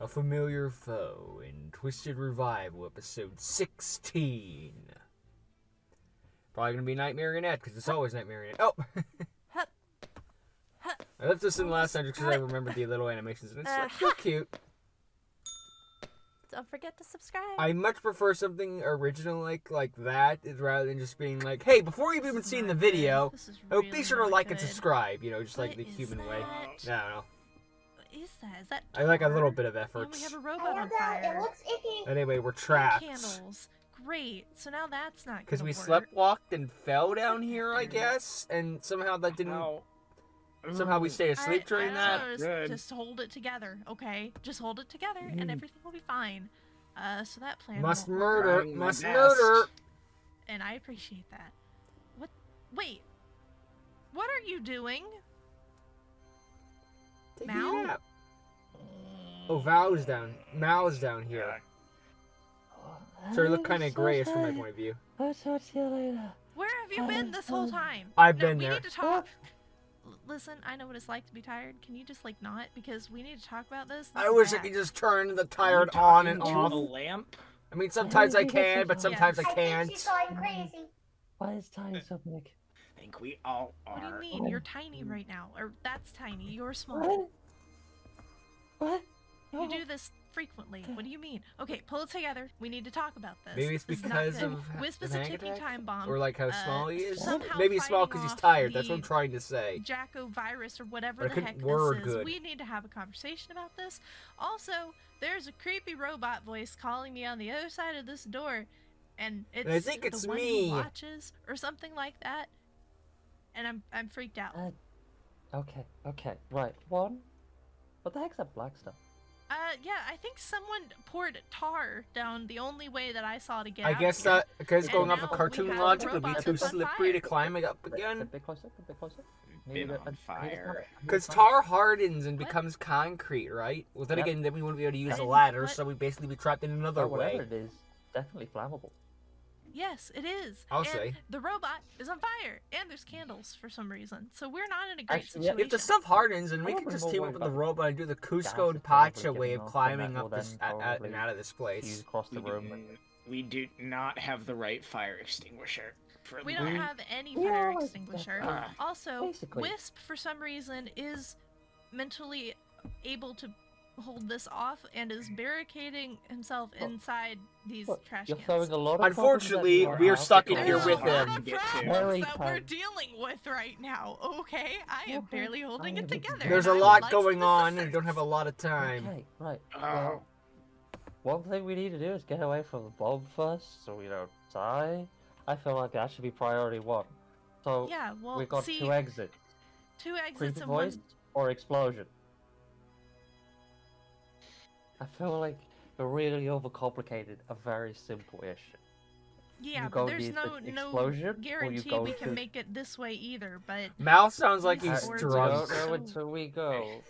A familiar foe in Twisted Revival, episode 16. Probably gonna be Night Marionette, because it's always Night Marionette. Oh! I left this in last time just because I remembered the little animations, and it's like, so cute. Don't forget to subscribe. I much prefer something original like that, rather than just being like, hey, before you've even seen the video, be sure to like and subscribe, you know, just like the human way. I don't know. What is that? Is that I like a little bit of effort. we have a robot on fire. It looks icky. Anyway, we're trapped. Candles. Great. So now that's not Because we work. slept walked and fell down here, I guess, and somehow that didn't. Somehow we stayed asleep during that. Just hold it together, okay? Just hold it together, and everything will be fine. So that plan Must won't murder, work. must murder. And I appreciate that. What? Wait. What are you doing? Taking Mal? a nap. Oh, Mal's down here. So it looked kind of grayish from my point of view. I'll talk to you later. Where have you been this whole time? I've been we there. need to talk. Listen, I know what it's like to be tired. Can you just, like, not? Because we need to talk about this. I wish I could just turn the tired on and To off. a lamp? I mean, sometimes I can, but sometimes I I think can't. she's going crazy. Why is time so big? I think we all are. What do you mean? You're tiny right now. Or that's tiny. You're small. What? You do this frequently. What do you mean? Okay, pull it together. We need to talk about this. Maybe it's This is not because good. of Wisp the is a panic ticking attack? time bomb. Or like how small he is? somehow Maybe he's small fighting because he's off tired. That's what I'm the trying to say. Jacko virus or whatever But I the heck couldn't word this is. good. We need to have a conversation about this. Also, there's a creepy robot voice calling me on the other side of this door, and it's I think it's the one me. who watches or something like that. And I'm freaked out. Okay, right. One. What the heck's that black stuff? Yeah, I think someone poured tar down the only way that I saw to get I out guess here. that, because And going off now of we cartoon have a logic, it would be robot too that's on slippery fire. to climb it up A again. bit closer, a bit closer. Been on fire. Because tar hardens and What? becomes concrete, right? Well, then Yep. again, then we wouldn't be able to use a And ladder, what- so we'd basically be trapped in another Whatever way. it is, definitely flammable. Yes, it is. I'll and say. the robot is on fire, and there's candles for some reason. So we're not in a great Actually, yeah, situation. If the stuff hardens, then we I'm can a just little team up worried with the about robot and do the Cusco Gas and is probably Pacha way getting of off, climbing and that up will this then and probably out of this fuse place. across the room. We do not have the right fire extinguisher. For We the- don't have any We fire are extinguisher. Ah. Also, Basically. Wisp, for some reason, is mentally able to hold this off and is barricading himself inside these Look, trash you're cans. throwing a lot of Unfortunately, problems at we are me. stuck in There's here There's with a lot him. of Get to. problems Very that we're tight. dealing with right now, okay? I am Okay, barely holding I it am together. There's a and I would lot like going some on, and we don't have a assistance. lot of time. Okay, right. Oh. Well, one thing we need to do is get away from the bomb first, so we don't die. I feel like that should be priority one. So Yeah, well, we got see, two exits: two exits creepy and voice one... or explosion. I feel like we really overcomplicated a very simple issue. Yeah, You but go there's need no the explosion, or you guarantee go we can to- make it this way either, but... Mal sounds like These he's words I are drunk. don't know so- until we go.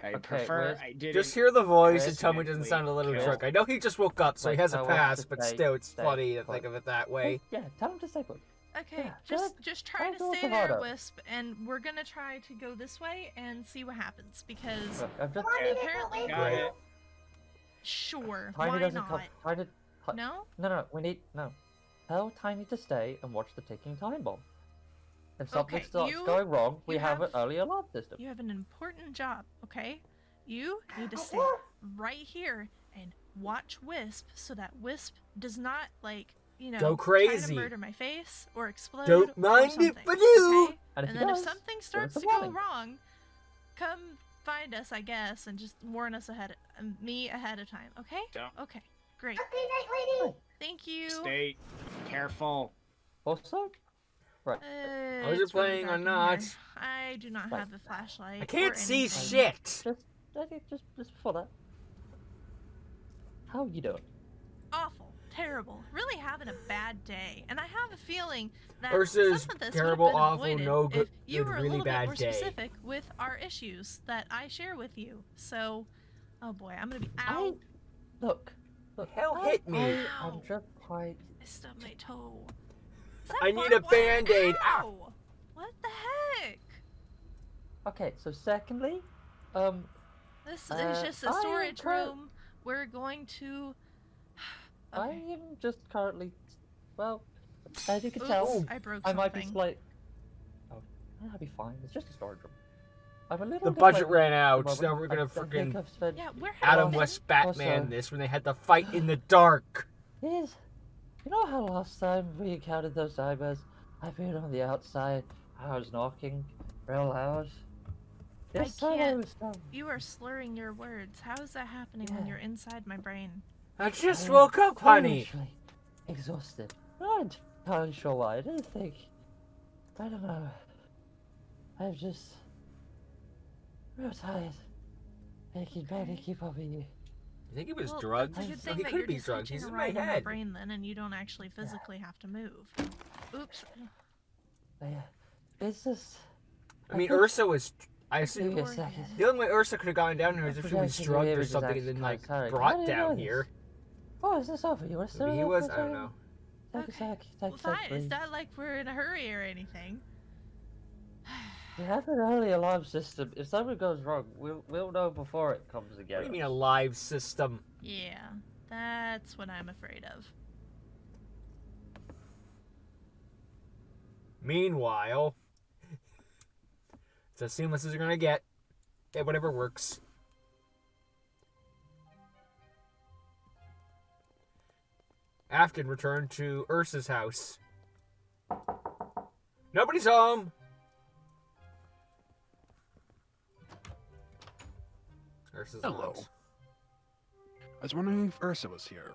I Okay, prefer. where's- I didn't. Just hear the voice and Where's- tell me it doesn't sound a little Where's- drunk. I know he just woke up, so he Wait, has a tell us to pass, but stay- still, it's stay funny to put. think of it that way. Yeah, tell him to stay put. Okay, Yeah, just try don't to go stay too there, hard up. Wisp, and we're gonna try to go this way and see what happens, because... Look, I'm just Why did it Apparently- go Got away? it. Sure, Tiny why doesn't not? come. Tiny. No? No, we need no. Tell Tiny to stay and watch the ticking time bomb. If something Okay, starts you- going wrong, we you have an have- early alarm system. You have an important job, okay? You need to I stay will. right here and watch Wisp so that Wisp does not, like, you know, Go try crazy. to murder my face or explode Don't or mind something, if I do. okay? And And if then he if does, something give starts us to a go warning. wrong, come find us, I guess, and just warn us me ahead of time, okay? Don't. Okay, great. Okay, night lady. Thank you. Stay careful. Also, right. Uh, Was it it's really playing or dark in not? here. I do not Right. have a flashlight. I can't or see anything. shit. Just before that. How you doing? Awful, terrible, really having a bad day, and I have a feeling that Versus some of this terrible, would have been awful, avoided no if good, you were a really little bit bad more day. specific with our issues that I share with you. So, oh boy, I'm gonna be I out. look. Hell I- hit me. I'm just quite. I stubbed my toe. Is that I need barbed a wire? Band-Aid. Ow! Ow! What the heck? Okay, so secondly, This is just a I am storage cur- room. We're going to. I Okay. am just currently, well, as you can Oops, tell, I broke I something. might be slight. Oh, I'll be fine. It's just a storage room. I'm a little. The budget deflated ran at out, the so now moment. we're gonna I think freaking I've spent. Yeah, where have Adam you been? West Batman Also- this when they had to fight in the dark. Yes. You know how last time we encountered those nightmares? I've been on the outside. I was knocking real loud. This time I can't- was down. You are slurring your words. How is that happening when Yeah. you're inside my brain? I just am woke up, honey. foolishly exhausted. Not entirely sure why. I didn't think. I don't know. I'm just real tired. I can barely keep up with you. You think he was Well, drugged? That's a good So thing he that could you're be just drugged. hitching He's a in my ride in my head. brain then, and you don't actually physically have to move. Oops. But yeah, it's just. I mean, think- Ursa was. I assume Give me a second. the only way Ursa could have gone down here is if she was Projection drugged or image is something and actually then kinda like tiring. How brought do you know down this? here. Oh, is this over? You want to Maybe he was. I don't know. Take a Okay. sec. Take Well, a sec, fine. It's please. not like we're in a hurry or anything. We have an early alarm system. If something goes wrong, we'll know before it comes What again. do you mean a live system? Yeah, that's what I'm afraid of. Meanwhile, it's as seamless as you're gonna get. Yeah, whatever works. Afton returned to Ursa's house. Nobody's home. Ursa's Hello. house. I was wondering if Ursa was here.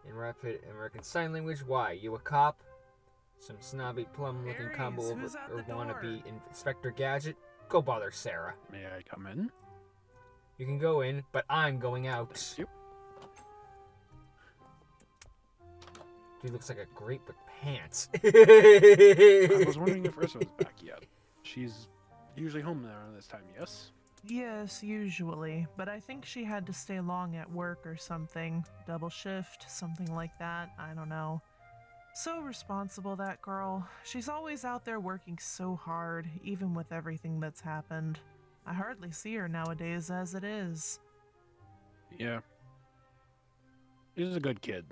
In rapid American Sign Language, why? You a cop? Some snobby plum-looking Aries, combo over who's at or the wannabe door? Inspector Gadget? Go bother Sarah. May I come in? You can go in, but I'm going out. Thank you. Dude looks like a grape with pants. I was wondering if Ursa was back yet. She's usually home around this time, yes? Yes, usually, but I think she had to stay long at work or something. Double shift, something like that, I don't know. So responsible, that girl. She's always out there working so hard, even with everything that's happened. I hardly see her nowadays as it is. Yeah. She's a good kid.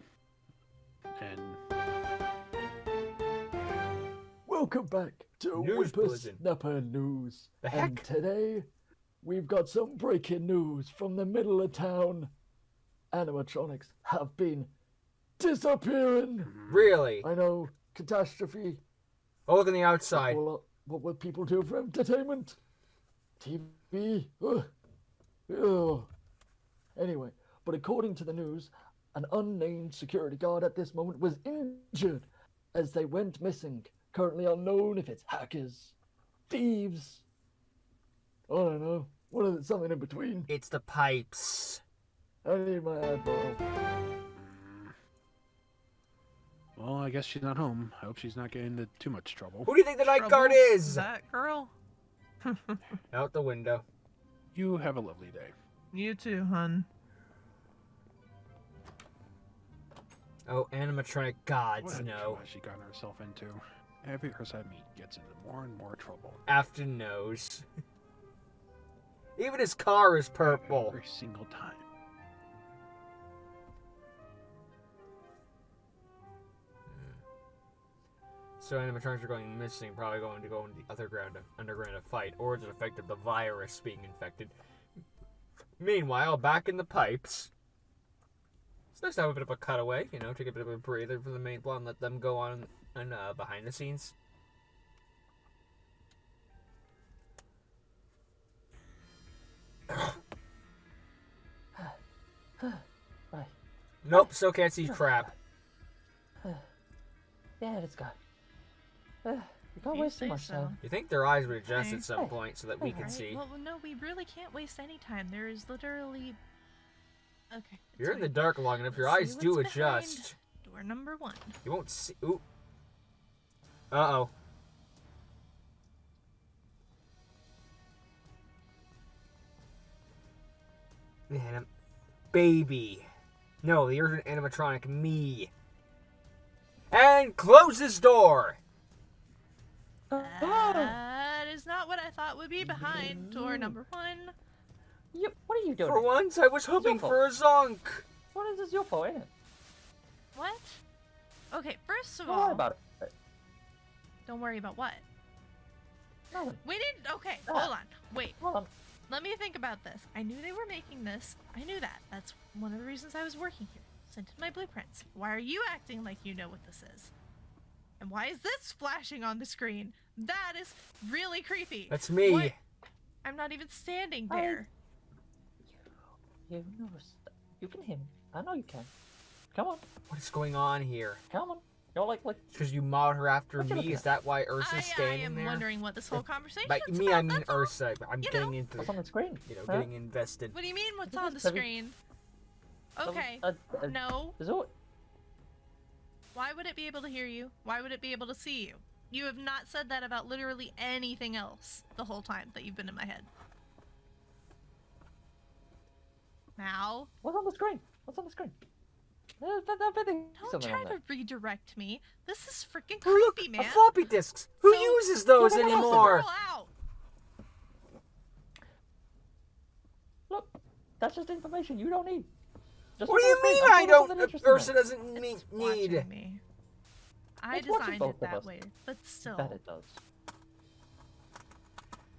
And Welcome back to News bulletin. Whippersnapper News. The And heck? today, we've got some breaking news from the middle of town. Animatronics have been disappearing. Really? I know, catastrophe. Oh, look on the outside. What will people do for entertainment? TV? Ugh. Ugh. Anyway, but according to the news, an unnamed security guard at this moment was injured as they went missing. Currently unknown if it's hackers, thieves, I don't know, something in between. It's the pipes. I need my eyeball. well, I guess she's not home. I hope she's not getting into too much trouble. Who do you think the night guard Trouble? is? That girl? Out the window. You have a lovely day. You too, hun. Oh, animatronic What gods, a no. trouble she got herself into. Every Ursa I meet gets into more and more trouble. Afton knows. Even his car is purple. Every single time. So animatronics are going missing, probably going to go in the underground to fight. Origin effect of the virus being infected. Meanwhile, back in the pipes. It's nice to have a bit of a cutaway, you know, take a bit of a breather from the main plot and let them go on behind the scenes. Right. Nope, still can't see crap. Yeah, it's gone. You can't You waste too say much so. time. You think their eyes would adjust Okay. at some point so that we can Alright, see? well, no, we really can't waste any time. There is literally. Okay. it's You're in the fine. dark long enough, your Let's eyes see do what's behind adjust. Door number 1. You won't see. Ooh. Uh-oh. Baby. No, the urgent animatronic me. And close this door. That is not what I I thought would be behind door number 1. You, what are you doing? For once, I was hoping fault. for a zonk. What is this your fault, ain't it? What? Okay, first of Don't worry all, about it. don't worry about what? Nothing. We didn't. Okay, Ah. hold on. Wait. Hold on. Let me think about this. I knew they were making this. I knew that. That's one of the reasons I was working here. Sent in my blueprints. Why are you acting like you know what this is? And why is this flashing on the screen? That is really creepy. That's me. What? I'm not even standing there. You know, you can hear me. I know you can. Come on, What is going on here? come on. You're like, Because you modeled her after What you me? looking Is at? that why Ursa's I standing am there? wondering what this whole conversation By is me, about. I mean that's all. Ursa. I'm You getting know. into, what's on the screen? Huh? getting invested. What do you mean? What's Look on at the this, Debbie. screen? Okay. No. Is it? Why would it be able to hear you? Why would it be able to see you? You have not said that about literally anything else the whole time that you've been in my head. Now, What's on the screen? What's on the screen? don't try to redirect me. This is freaking Oh, look, creepy, a man. floppy disks. Who So- uses those Look at the anymore? Girl out. Look, that's just information you don't need. Just What do look you on the mean screen. I I'll don't? put something Ursa interesting doesn't need. Watching me. I It's watching designed both it of that us. way, but there. still. Bet it does.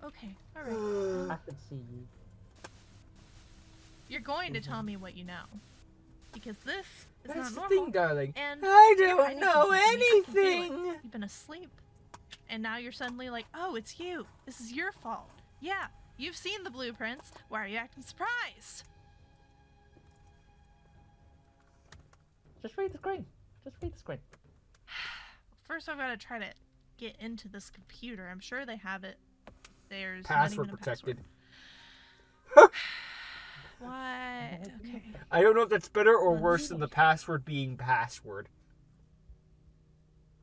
Okay, alright. I can see you. You're going to tell me what you know. Because this is That's not the normal. thing, darling. And I you're don't hiding know something from me. I can feel it. anything. You've been asleep. And now you're suddenly like, oh, it's you. This is your fault. Yeah, you've seen the blueprints. Why are you acting surprised? Just read the screen. Just read the screen. First, I've got to try to get into this computer. I'm sure they have it. There's Password not even a protected. password. Why? Okay. I don't know if that's better or Let's worse than the password being password.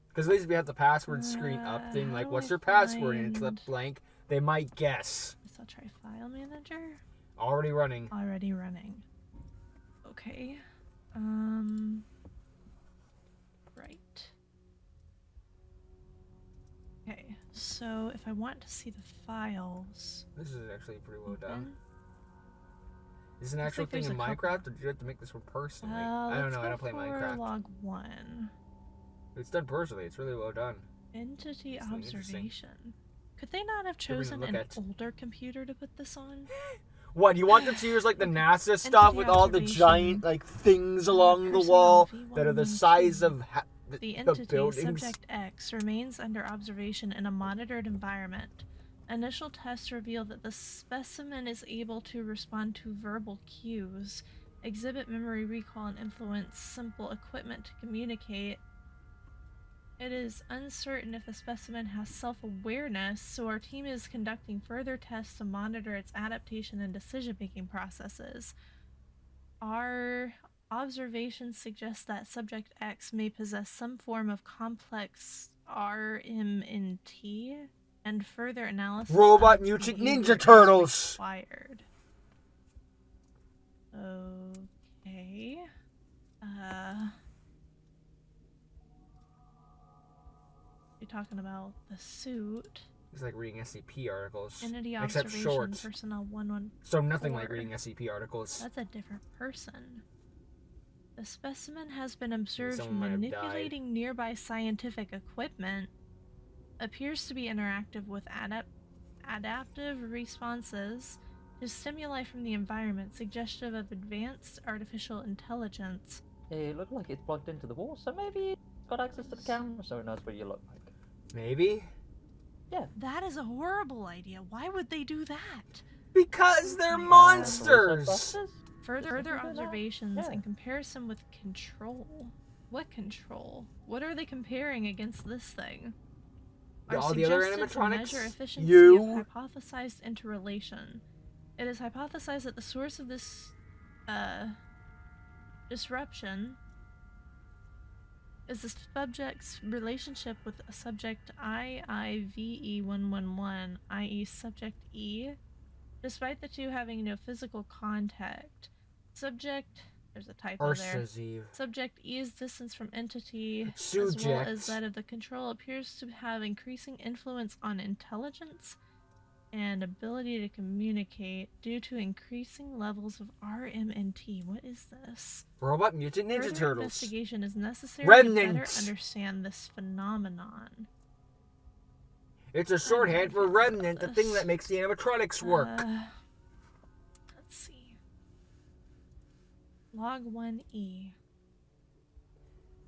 Because at least if you have the password screen up thing, like, how what's do your I password? And it's find- left blank, they might guess. So I'll try File Manager. Already running. Already running. Okay. Right. Okay, so if I want to see the files, This is actually pretty well done. open. Is this an Looks actual like thing there's in a couple- Minecraft, or did you have to make this one personally? I don't let's know, I go don't play for Minecraft. Log 1. It's done personally, it's really well done. Entity Something interesting. observation. Could they not have Give me a chosen look an at. older computer to put this on? What, you want them to use like the NASA stuff with all the observation. giant like things along the Personnel wall V112. that are the size of The the entity, buildings? Subject X, remains under observation in a monitored environment. Initial tests reveal that the specimen is able to respond to verbal cues, exhibit memory recall, and influence simple equipment to communicate. It is uncertain if the specimen has self-awareness, so our team is conducting further tests to monitor its adaptation and decision-making processes. Our observations suggest that Subject X may possess some form of complex RMNT, and further analysis of Robot its Mutant behavior Ninja is Turtles! required. Okay. You're talking about the suit. It's like reading SCP articles. Entity Except observation shorts. personnel 114. So nothing like reading SCP articles. That's a different person. The specimen has been observed Someone might have died. manipulating nearby scientific equipment, appears to be interactive with adaptive responses to stimuli from the environment, suggestive of advanced artificial intelligence. It looked like it's plugged into the wall, so maybe it's got access to the camera so it knows what you look like. Maybe? That is a horrible idea. Why would they do that? Because they're Yeah. monsters! Further Something like that? observations Yeah. in comparison with control. What control? What are they comparing against this thing? Are All the other suggested to measure animatronics? efficiency You? of hypothesized interrelation. It is hypothesized that the source of this disruption is the subject's relationship with a subject IIVE111, i.e. subject E. Despite the two having no physical contact, subject, there's a typo there. Ursa's Eve. Subject E's distance from entity, as well as Subject. that of the control, appears to have increasing influence on intelligence. and ability to communicate due to increasing levels of RMNT. What is this? Robot Mutant Ninja Further Turtles. investigation is necessary to better Remnant. understand this phenomenon. It's a shorthand for Remnant, the thing this. that makes the animatronics work. Let's see. Log 1E.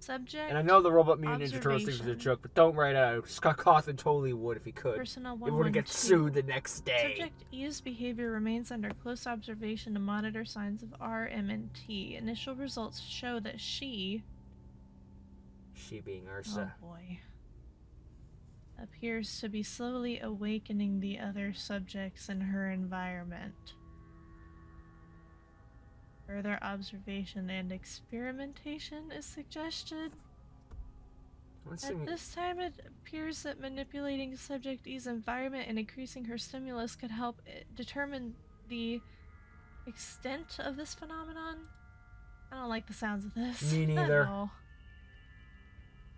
Subject. And I know the Robot Mutant Ninja Turtles thing is a observation. joke, but don't write it out. Scott Cawthon totally would if he could. Personnel He wouldn't get 112. sued the next day. Subject E's behavior remains under close observation to monitor signs of RMNT. Initial results show that she Being Ursa. oh boy, appears to be slowly awakening the other subjects in her environment. Further observation and experimentation is suggested. At this time, it appears that manipulating subject E's environment and increasing her stimulus could help determine the extent of this phenomenon. I don't like the sounds of this. Me at neither. all.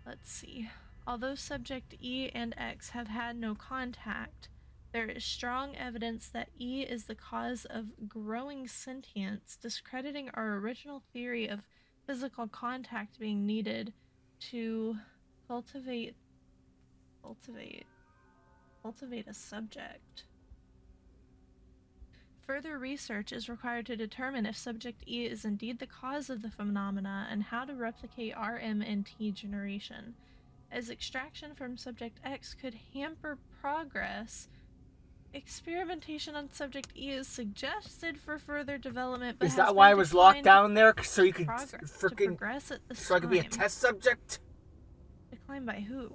Let's see. Although subject E and X have had no contact, there is strong evidence that E is the cause of growing sentience, discrediting our original theory of physical contact being needed to cultivate a subject. Further research is required to determine if subject E is indeed the cause of the phenomena and how to replicate RMNT generation. As extraction from subject X could hamper progress, experimentation on subject E is suggested for further development. But Is has that been why I was locked declined down there? So you could progress- to freaking. progress at this So I could be a time. test subject? Declined by who?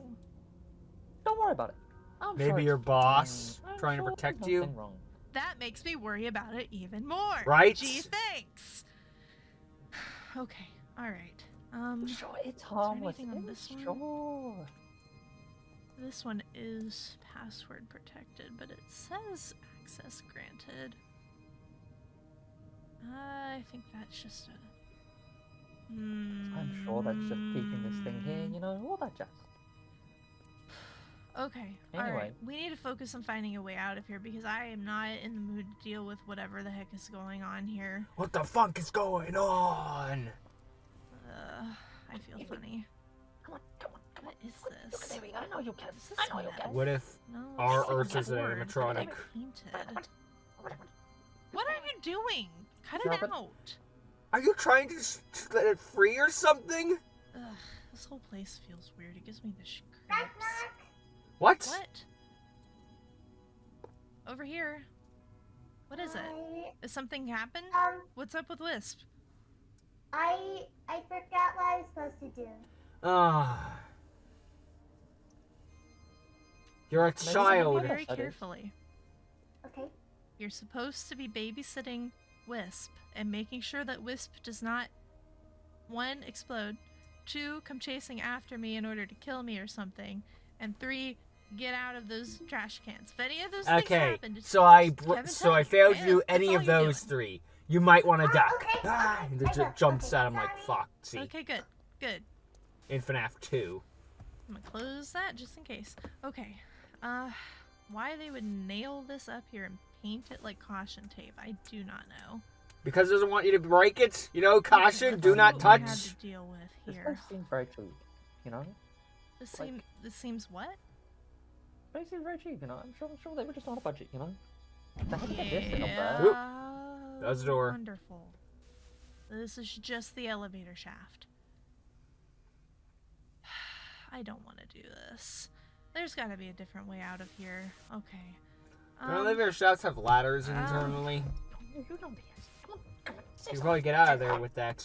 Don't worry about it. I'm sure Maybe it's your boss fine. I'm trying to sure protect there's you? nothing wrong. That makes me worry about it even more. Right? Gee, thanks. Okay, alright. Sure, it's harmless. anything on It's this one? sure. This one is password protected, but it says access granted. I think that's just a... I'm sure that's just keeping this thing here, you know, all that jazz. Okay, Anyway. alright. We need to focus on finding a way out of here because I am not in the mood to deal with whatever the heck is going on here. What the fuck is going on? I feel funny. Come on, come on, come on. What is Look, this? there we go. I know you can. Is this I know you metal? can. What if No, our it's Earth is an board, but animatronic? it's painted. What are you doing? Cut Drop it it. out. Are you trying to let it free or something? Ugh, this whole place feels weird. It gives me the Knock, creeps. knock. What? What? Over here. What is it? Is something happened? What's up with Wisp? I forgot what I was supposed to do. Ah. You're a Maybe child. somebody Very Yes, that is. carefully. Okay. You're supposed to be babysitting Wisp and making sure that Wisp does not, 1, explode, 2, come chasing after me in order to kill me or something, and 3, get out of those trash cans. If any of those things Okay, happen, just so I Kevin, so tell I me. failed to Yeah, do that's any all of you're those doing. 3. You might want to Oh, duck. okay. Ah, and it I know. jumps Okay, out. I'm like, sorry. fuck. See, Okay, good. Good. in FNAF 2. I'm gonna close that just in case. Okay. Why they would nail this up here and paint it like caution tape, I do not know. Because it doesn't want you to break it. You know, caution, Let's do see not what we had touch. to deal with This here. place seems very cheap, you know? This like- seems what? This place seems very cheap, you know? I'm sure they were just on a budget, you know? They had to get this thing up there. Oop. That's the door. Wonderful. This is just the elevator shaft. I don't want to do this. There's got to be a different way out of here. Okay. Don't elevator shafts have ladders internally. You don't be Come on, come on. You can probably get out of there with that.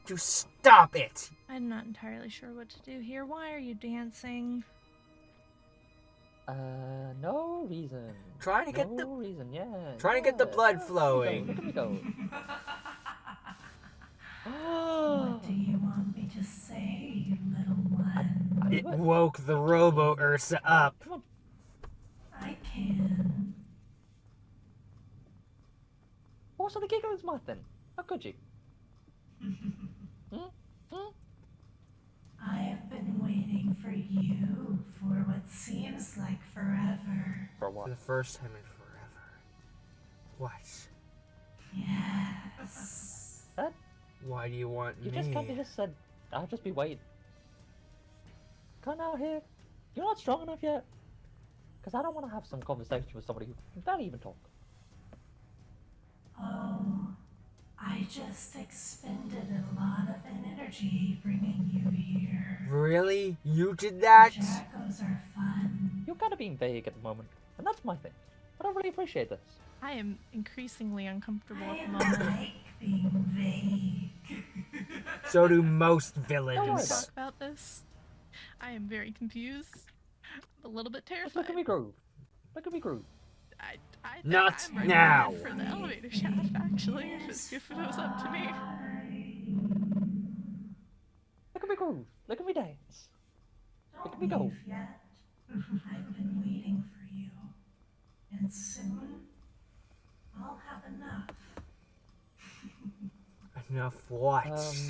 Just stop it! I'm not entirely sure what to do here. Why are you dancing? No reason. Trying to get no the reason, yeah. trying to get the yeah. blood Look at flowing. me go. What do you want me to say, little one? It woke the Robo Ursa up. Come on. I can. Also, the giggle is mouth then. How could you? I have been waiting for you for what seems like forever. For what? For the first time in forever. What? Yes. That Why do you want you me? just kind of just said, I'll just be waiting. Come out here. You're not strong enough yet. Because I don't want to have some conversation with somebody who can barely even talk. Oh, I just expended a lot of energy bringing you here. Really? You did that? Jackals are fun. You're kind of being vague at the moment, and that's my thing. But I really appreciate this. I am increasingly uncomfortable I at the moment. like being vague. So do most Don't worry villains. about Talk about this. I am very confused. A little bit Just terrified. look at me groove. Look at me groove. I think Not I'm now. recommended for the elevator shaft, actually, if it was up to me. Look at me groove. Look at me dance. Look at me Don't go. leave yet. I've been waiting for you. And soon, I'll have enough. Enough what?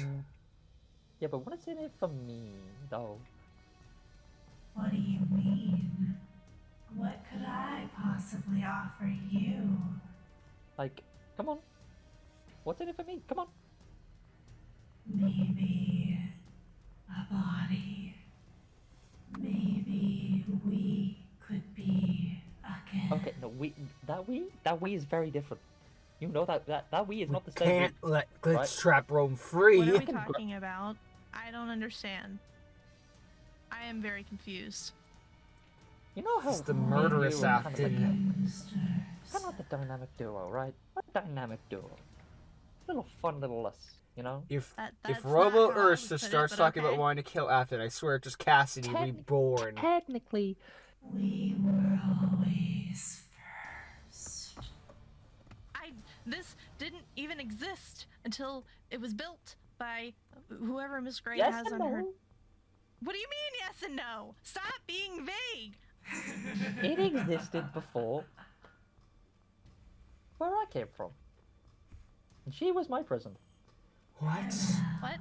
Yeah, but what is in it for me, though? What do you mean? What could I possibly offer you? Like, come on. What's in it for me? Come on. Maybe a body. Maybe we could be again. Okay, no, that we is very different. You know that we is not the same. Can't let Glitch right? Trap roam free. What are we can gra- talking about? I don't understand. I am very confused. You know how It's the me and murderous you are kind of like acting. kind of like a dynamic duo, right? A dynamic duo. Little fun little us, you know? If That's Robo not how I would Ursa put it, starts but talking okay. about wanting to kill Afton, I swear just Cassidy reborn. Technically, We were always first. This didn't even exist until it was built by whoever Miss Gray yes has and on her. no. What do you mean yes and no? Stop being vague. It existed before where I came from. And she was my prison. What? What?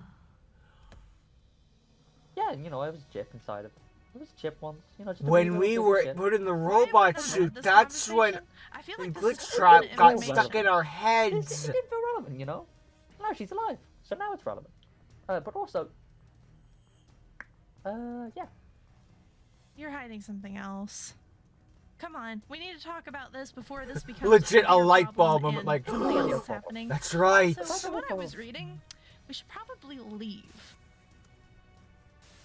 Yeah, and you know, I was a chip inside of it. I was a chip once, you know, just a wee When little we bit of were chip. put in the Why have we robot not had suit, this that's when conversation? I feel like this Glitch is Trap open got information. stuck in our It's heads. irrelevant, you know? Now she's alive, so now it's relevant. But also, yeah. You're hiding something else. Come on, we need to talk about this before this becomes Legit a bigger light problem bulb moment, and like, something else is happening. That's right. So, from what I was reading, we should probably leave.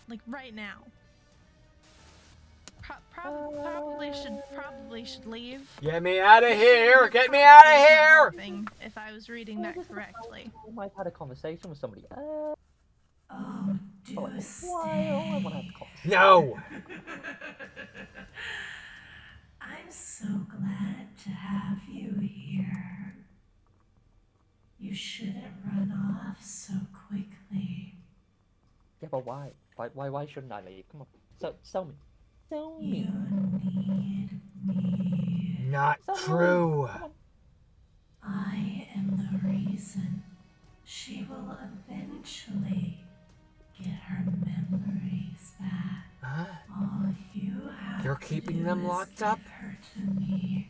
Like right now. Probably should leave. Get me out of here! Get me out of here! If I was reading that correctly. I might have had a conversation with somebody. Oh, do For like a stay. while, I want to have a conversation. No! I'm so glad to have you here. You shouldn't run off so quickly. Yeah, but why? Why shouldn't I leave? Come on. So, tell me. Tell You me. need me. Not Tell me. true. Come on. I am the reason she will eventually get her memories back. Huh? All you have You're to keeping do them is locked give up? her to me.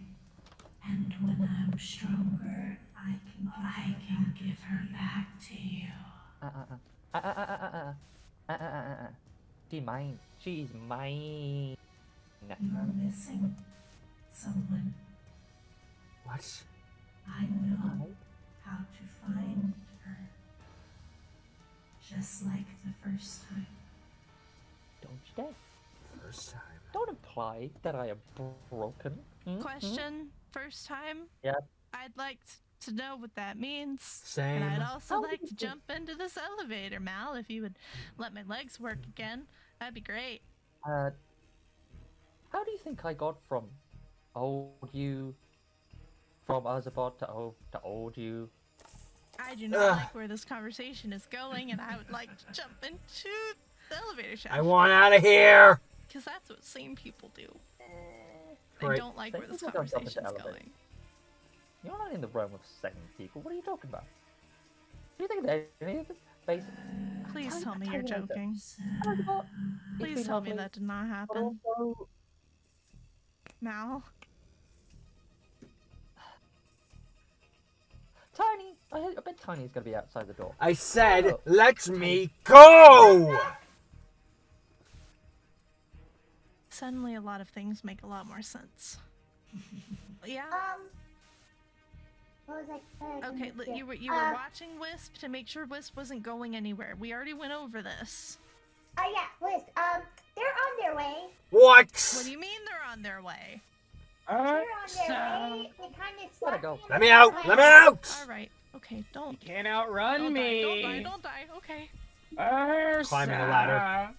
And when I'm stronger, I can give her back to you. She's mine. She's mine. You are missing someone. What? I know how to find her. Just like the first time. Don't you dare. First time. Don't imply that I am broken. Question, first time? Yeah. I'd like to know what that means. Same. And I'd also How like do to you- jump into this elevator, Mal, if you would let my legs work again. That'd be great. How do you think I got from old you, from Azabot to old you? I do not Ugh. like where this conversation is going, and I would like to jump into the elevator shaft. I want out of here! Because that's what sane people do. Right. I don't like where Sane this people don't jump conversation is into going. You're not in the realm of sane people. What are you talking about? Do you think that any of this basic? Please tell me you're joking. Azabot, it's Please been tell me lovely, that did not but happen. also, Mal, I bet Tiny's gonna be outside the door. I said, Oh. let me go! Suddenly, a lot of things make a lot more sense. Yeah. What was I? Okay, you were watching Wisp to make sure Wisp wasn't going anywhere. We already went over this. Yeah, Wisp. They're on their way. What? What do you mean they're on their way? They're on their way. They kind of Let it go. Let me out! Let me out! All right. Okay, don't. Can't outrun Don't me. die. Don't die. Okay. Ursa. Climbing the ladder.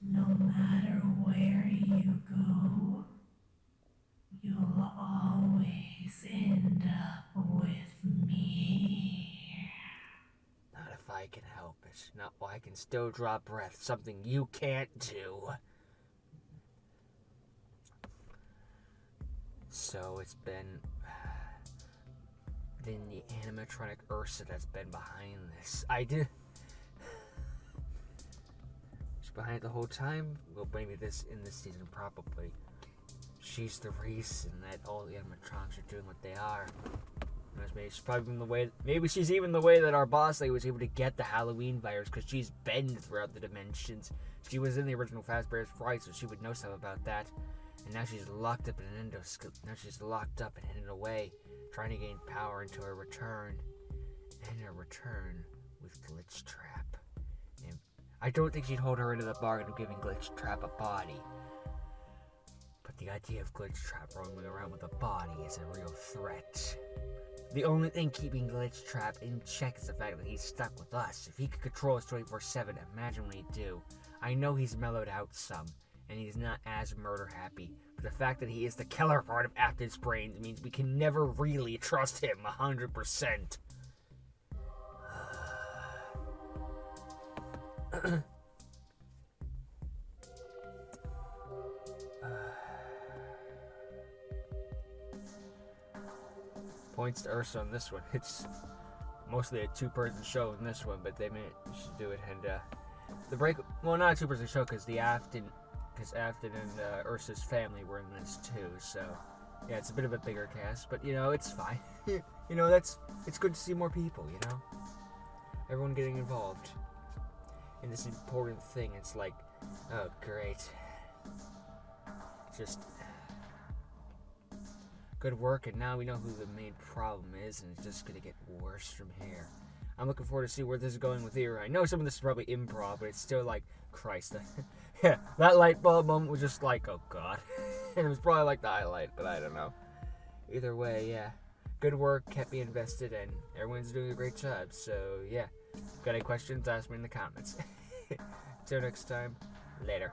No matter where you go, you'll always end up with me. Not if I can help it. Not while I can still draw breath. Something you can't do. So it's been the animatronic Ursa that's been behind this. She's behind it the whole time. Well, maybe this in this season probably. She's the reason that all the animatronics are doing what they are. Maybe she's probably been the way. Maybe she's even the way that our boss lady was able to get the Halloween virus, because she's been throughout the dimensions. She was in the original Fazbear's Fright, so she would know something about that. And now she's locked up in an Now she's locked up and hidden away, trying to gain power until her return. And her return with Glitch Trap. And I don't think she'd hold her into the bargain of giving Glitch Trap a body. But the idea of Glitch Trap roaming around with a body is a real threat. The only thing keeping Glitch Trap in check is the fact that he's stuck with us. If he could control us 24/7, imagine what he'd do. I know he's mellowed out some, and he's not as murder happy, but the fact that he is the killer part of Afton's brains means we can never really trust him 100%. Points to Ursa on this one. It's mostly a two-person show in this one, but they managed to do it. And the break, well, not a two-person show because Afton and Ursa's family were in this too. So yeah, it's a bit of a bigger cast, but you know, it's fine. You know, it's good to see more people. You know, everyone getting involved in this important thing. It's like, oh great, just good work, and now we know who the main problem is, and it's just gonna get worse from here. I'm looking forward to see where this is going with Ira. I know some of this is probably improv, but it's still like, Christ. Yeah, that light bulb moment was just like, oh god. And it was probably like the highlight, but I don't know. Either way, yeah. Good work, kept me invested, and everyone's doing a great job. So, yeah. Got any questions, ask me in the comments. Till next time, later.